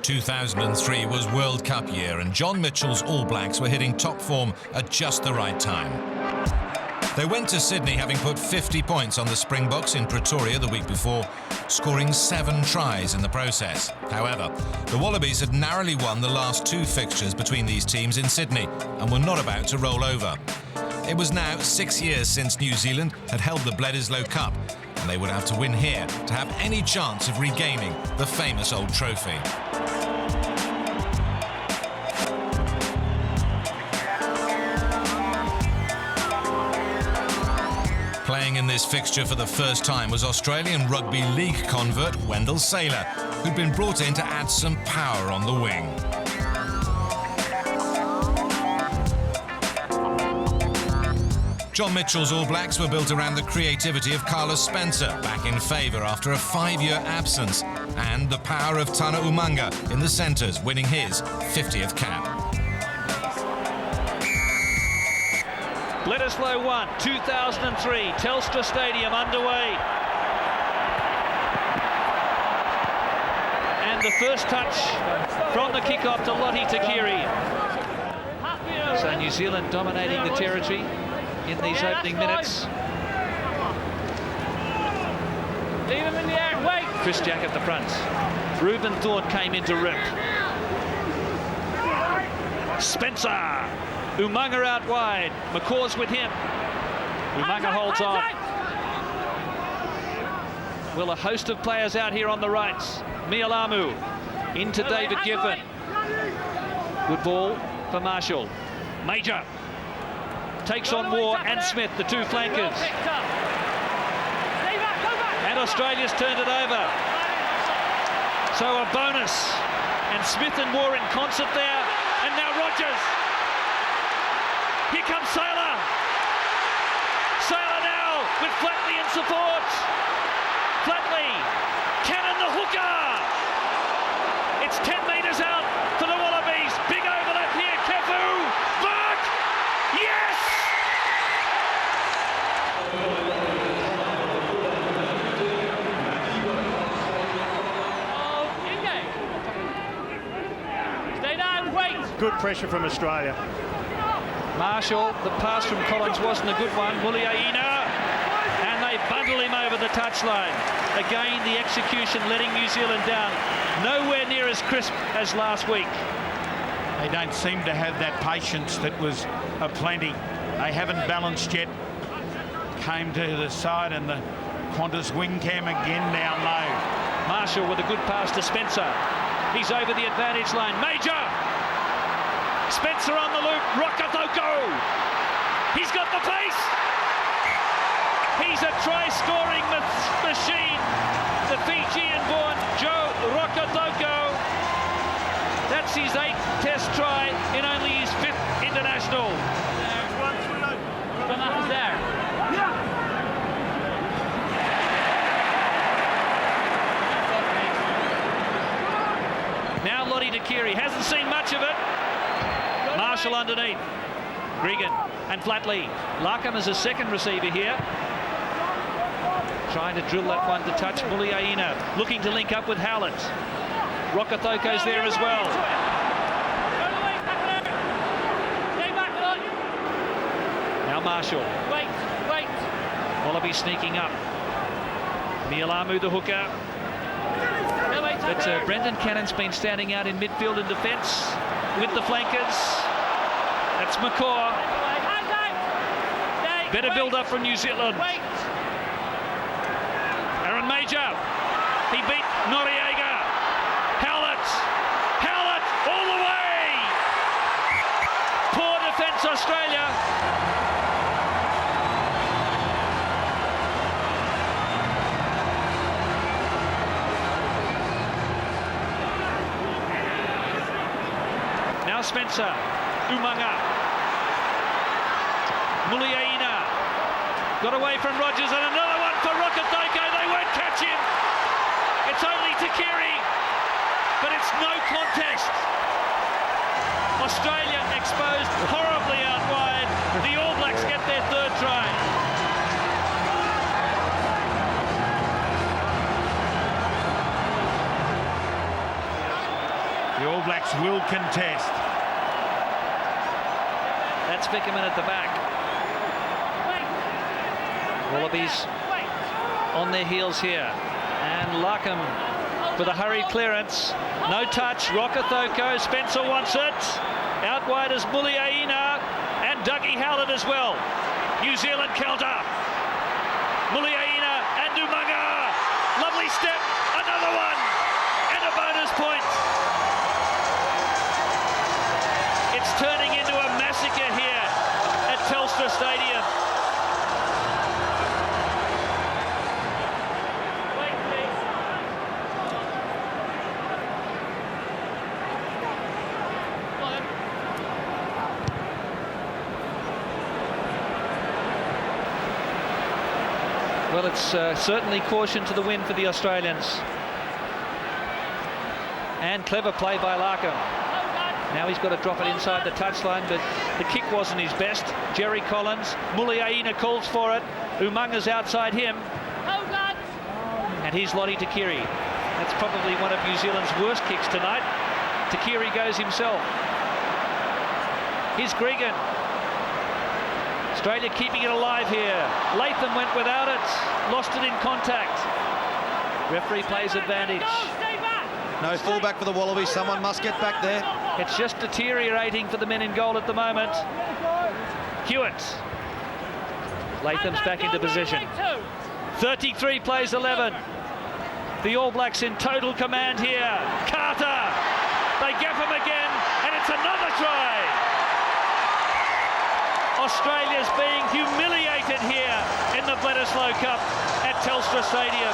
2003 was World Cup year and John Mitchell's All Blacks were hitting top form at just the right time. They went to Sydney having put 50 points on the Springboks in Pretoria the week before, scoring 7 tries in the process. However, the Wallabies had narrowly won the last 2 fixtures between these teams in Sydney and were not about to roll over. It was now 6 years since New Zealand had held the Bledisloe Cup, and they would have to win here to have any chance of regaining the famous old trophy. Playing in this fixture for the first time was Australian Rugby League convert Wendell Saylor, who'd been brought in to add some power on the wing. John Mitchell's All Blacks were built around the creativity of Carlos Spencer, back in favour after a 5-year absence, and the power of Tana Umanga in the centres, winning his 50th cap. Bledisloe 1, 2003, Telstra Stadium underway. And the first touch from the kick-off to Lottie Takiri. So New Zealand dominating the territory in these opening minutes. Leave him in the air, wait! Chris Jack at the front. Reuben Thorne came into rip. Spencer! Umanga out wide. McCaw's with him. Umanga holds on. Well, a host of players out here on the rights. Mialamu into David Giffen. Good ball for Marshall. Major takes on Moore and Smith, the 2 flankers. And Australia's turned it over. So a bonus. And Smith and Moore in concert there. And now Rogers. Here comes Saylor. Saylor now with Flatley in support. Flatley, cannon the hooker. It's 10 metres out for the Wallabies. Big overlap here. Kefu, Burke, yes! Oh, stay down, wait! Good pressure from Australia. Marshall, the pass from Collins wasn't a good one. Muliaina, and they bundle him over the touchline. Again, the execution letting New Zealand down. Nowhere near as crisp as last week. They don't seem to have that patience that was aplenty. They haven't balanced yet. Came to the side and the Qantas wing cam again down low. Marshall with a good pass to Spencer. He's over the advantage line. Major! Spencer on the loop, Rokocoko! He's got the pace! He's a try-scoring machine. The Fijian-born Joe Rokocoko. That's his 8th Test try in only his 5th international. Nothing's there. Now Lottie Takiri hasn't seen much of it. Marshall underneath. Regan and Flatley. Larkham is a second receiver here. Trying to drill that one to touch. Muliaina looking to link up with Howlett. Rokocoko's there as well. Now Marshall. Wait. Wallaby sneaking up. Mialamu the hooker. But Brendan Cannon's been standing out in midfield and defence with the flankers. That's McCaw. Better build up from New Zealand. Aaron Major. He beat Noriega. Howlett all the way. Poor defence, Australia. Now Spencer. Umanga. Muliaina. Got away from Rogers and another one for Rokocoko. They won't catch him. It's only Takiri, but it's no contest. Australia exposed horribly out wide. The All Blacks get their 3rd try. The All Blacks will contest. That's Vickerman at the back. Wallabies on their heels here. And Larkham for the hurried clearance. No touch. Rokocoko. Spencer wants it. Out wide is Muliaina and Dougie Howlett as well. New Zealand counter. Muliaina and Umaga. Lovely step. Another one. And a bonus point. It's turning into a massacre here at Telstra Stadium. Well, it's certainly caution to the wind for the Australians. And clever play by Larkham. Now he's got to drop it inside the touchline, but the kick wasn't his best. Jerry Collins, Muliaina calls for it. Umanga's outside him. And here's Lottie Takiri. That's probably one of New Zealand's worst kicks tonight. Takiri goes himself. Here's Gregan. Australia keeping it alive here. Latham went without it. Lost it in contact. Referee plays advantage. No fullback for the Wallabies. Someone must get back there. It's just deteriorating for the men in goal at the moment. Hewitt. Latham's back into position. 33 plays 11. The All Blacks in total command here. Carter. They gap him again, and it's another try. Australia's being humiliated here in the Bledisloe Cup at Telstra Stadium.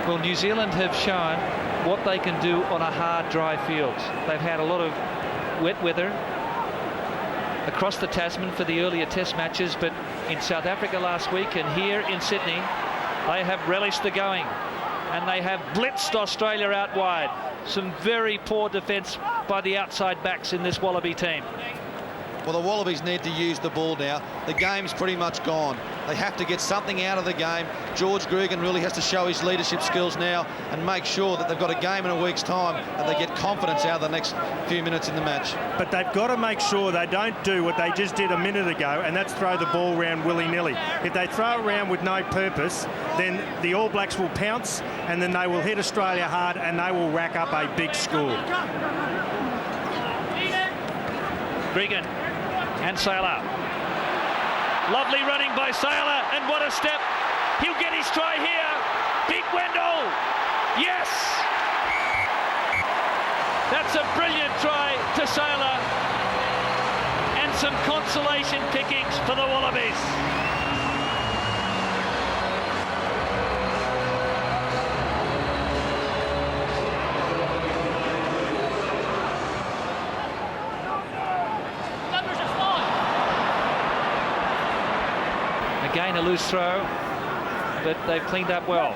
Well, New Zealand have shown what they can do on a hard, dry field. They've had a lot of wet weather across the Tasman for the earlier test matches, but in South Africa last week and here in Sydney, they have relished the going and they have blitzed Australia out wide. Some very poor defence by the outside backs in this Wallaby team. Well, the Wallabies need to use the ball now. The game's pretty much gone. They have to get something out of the game. George Gregan really has to show his leadership skills now and make sure that they've got a game in a week's time and they get confidence out of the next few minutes in the match. But they've got to make sure they don't do what they just did a minute ago, and that's throw the ball around willy-nilly. If they throw it around with no purpose, then the All Blacks will pounce and then they will hit Australia hard and they will rack up a big score. Gregan and Sailor. Lovely running by Sailor, and what a step. He'll get his try here. Big Wendell. Yes! That's a brilliant try to Sailor. And some consolation pickings for the Wallabies. Again, a loose throw, but they've cleaned up well.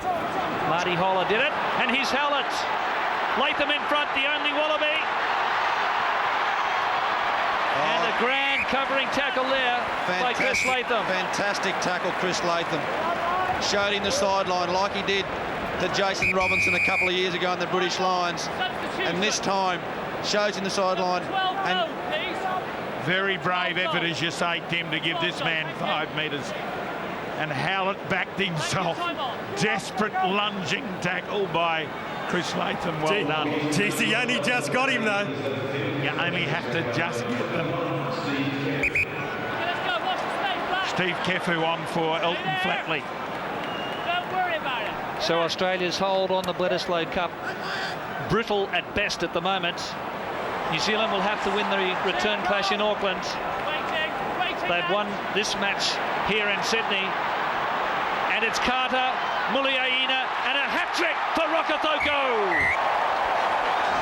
Marty Holler did it, and here's Howlett. Latham in front, the only Wallaby. And a grand covering tackle there by Chris Latham. Fantastic tackle, Chris Latham. Showed him the sideline like he did to Jason Robinson a couple of years ago in the British Lions. And this time, shows him the sideline. And very brave effort, as you say, Tim, to give this man 5 metres. And Howlett backed himself. Desperate lunging tackle by Chris Latham. Well done. Geez, he only just got him, though. You only have to just get them. Steve Kefu on for Elton Flatley. Don't worry about it. So Australia's hold on the Bledisloe Cup, brittle at best at the moment. New Zealand will have to win the return clash in Auckland. They've won this match here in Sydney. And it's Carter, Muliaina, and a hat-trick for Rokocoko.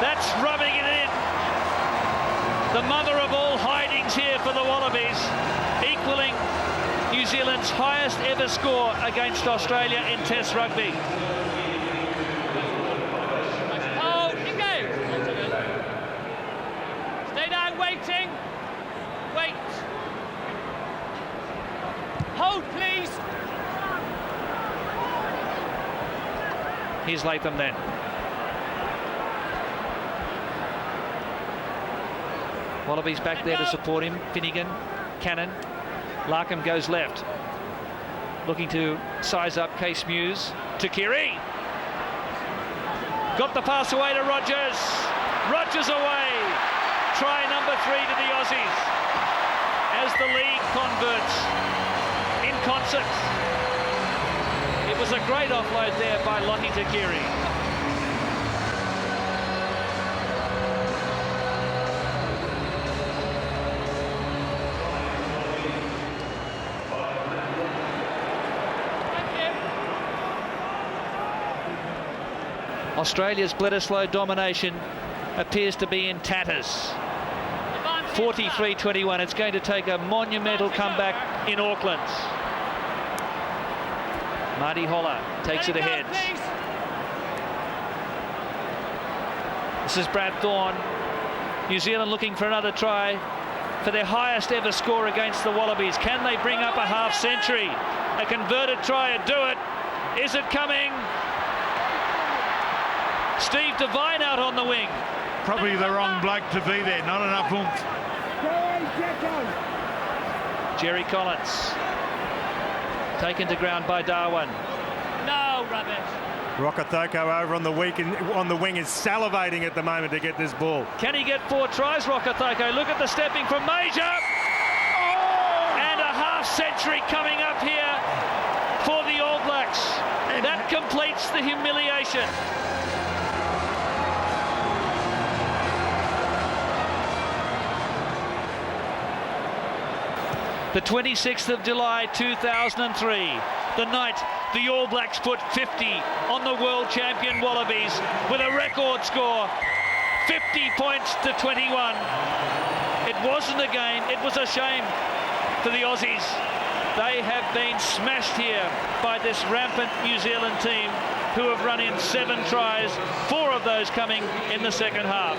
That's rubbing it in. The mother of all hidings here for the Wallabies, equaling New Zealand's highest ever score against Australia in Test rugby. Hold, please. Here's Latham then. Wallabies back there to support him. Finnegan, Cannon. Larkham goes left. Looking to size up Case Muse. To Kiri. Got the pass away to Rogers. Rogers away. Try number 3 to the Aussies. As the league converts in concert. It was a great offload there by Lockie Takiri. Australia's Bledisloe domination appears to be in tatters. 43-21. It's going to take a monumental comeback in Auckland. Marty Holler takes it ahead. This is Brad Thorne. New Zealand looking for another try for their highest ever score against the Wallabies. Can they bring up a half century? A converted try and do it. Is it coming? Steve Devine out on the wing. Probably the wrong bloke to be there. Not enough oomph. Jerry Collins. Taken to ground by Darwin. No, rubbish. Rokocoko over on the wing is salivating at the moment to get this ball. Can he get 4 tries, Rokocoko? Look at the stepping from Major. And a half century coming up here for the All Blacks. That completes the humiliation. The 26th of July 2003, the night the All Blacks put 50 on the world champion Wallabies with a record score, 50 points to 21. It wasn't a game, it was a shame for the Aussies. They have been smashed here by this rampant New Zealand team who have run in 7 tries, 4 of those coming in the second half.